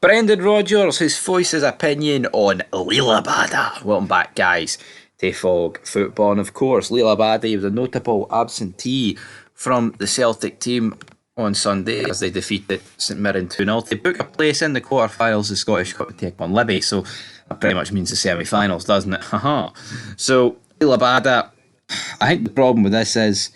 Brendan Rodgers has voiced his opinion on Liel Abada. Welcome back, guys, to Fog Football. And of course, Liel Abada was a notable absentee from the Celtic team on Sunday as they defeated St Mirren 2-0 to book a place in the quarter-finals of the Scottish Cup to take on Libby. So that pretty much means the semi-finals, doesn't it? Haha. So, Liel Abada, I think the problem with this is,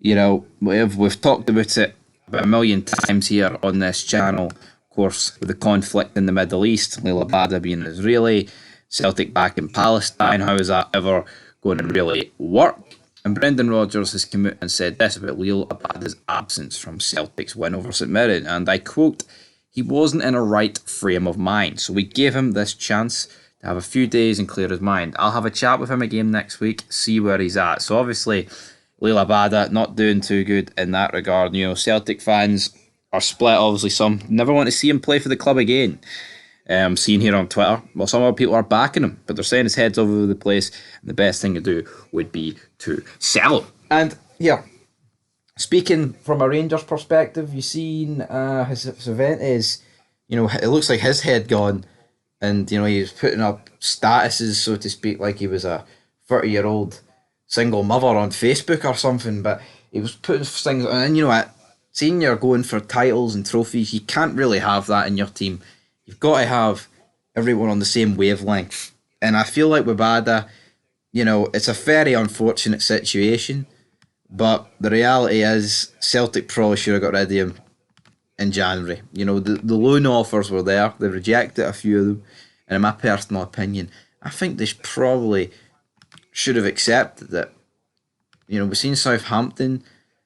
we've talked about it about a million times here on this channel. Of course, with the conflict in the Middle East, Liel Abada being Israeli, Celtic back in Palestine, how is that ever going to really work? And Brendan Rodgers has come out and said this about Liel Abada's absence from Celtic's win over St Mirren, and I quote, "He wasn't in a right frame of mind, so we gave him this chance to have a few days and clear his mind. I'll have a chat with him again next week, see where he's at." So obviously, Liel Abada not doing too good in that regard. Celtic fans are split. Obviously, some never want to see him play for the club again. Seen here on Twitter, well, some other people are backing him, but they're saying his head's all over the place, and the best thing to do would be to sell him. And yeah, speaking from a Rangers perspective, you've seen his event is, it looks like his head gone, and he was putting up statuses, so to speak, like he was a 30-year-old single mother on Facebook or something. But he was putting things, and you know what? Seeing you're going for titles and trophies, you can't really have that in your team. You've got to have everyone on the same wavelength. And I feel like with Abada, it's a very unfortunate situation. But the reality is, Celtic probably should have got rid of him in January. The loan offers were there. They rejected a few of them. And in my personal opinion, I think they probably should have accepted it. We've seen Southampton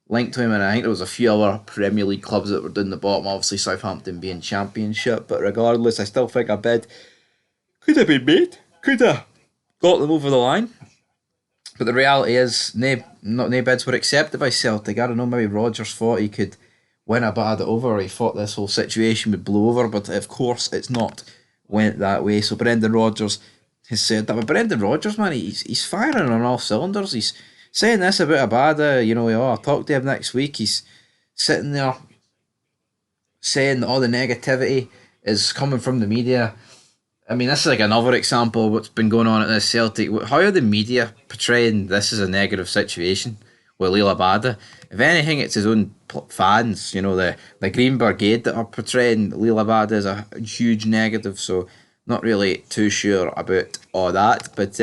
linked to him, and I think there was a few other Premier League clubs that were down the bottom, obviously Southampton being Championship, but regardless, I still think a bid could have been made, could have got them over the line. But the reality is, no bids were accepted by Celtic. I don't know, maybe Rodgers thought he could win Abada over, or he thought this whole situation would blow over, but of course it's not went that way. So Brendan Rodgers has said that. But Brendan Rodgers, man, he's firing on all cylinders. He's saying this about Abada, I'll talk to him next week. He's sitting there saying that all the negativity is coming from the media. I mean, this is like another example of what's been going on at this Celtic. How are the media portraying this as a negative situation with Liel Abada? If anything, it's his own fans, the Green Brigade that are portraying Liel Abada as a huge negative. So, not really too sure about all that. But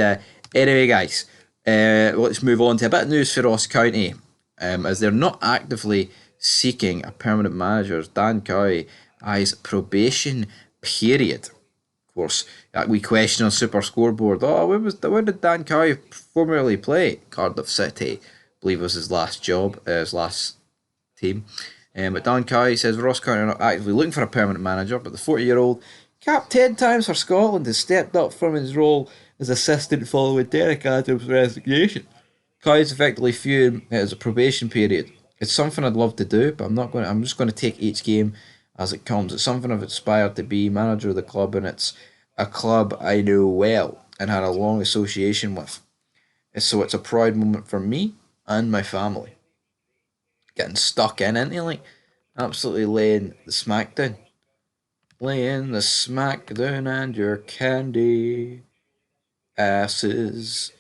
anyway, guys, let's move on to a bit of news for Ross County, as they're not actively seeking a permanent manager. Dan Cowie eyes probation period. Of course, we question on Super Scoreboard. Where did Dan Cowie formerly play? Cardiff City, I believe was his last job, his last team. But Dan Cowie says Ross County are not actively looking for a permanent manager, but the 40-year-old, capped 10 times for Scotland, has stepped up from his role as assistant following Derek Adams' resignation. Cowie's effectively viewing it as a probation period. It's something I'd love to do, but I'm just going to take each game as it comes. It's something I've aspired to be, manager of the club, and it's a club I know well and had a long association with. So it's a proud moment for me and my family. Getting stuck in, ain't he? Like, absolutely laying the smack down. Laying the smack down and your candy asses.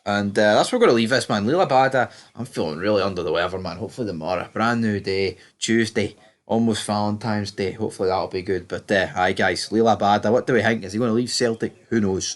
And that's where we're going to leave this, man. Liel Abada, I'm feeling really under the weather, man. Hopefully tomorrow, brand new day, Tuesday, almost Valentine's Day. Hopefully that'll be good. But hi guys, Liel Abada, what do we think? Is he going to leave Celtic? Who knows?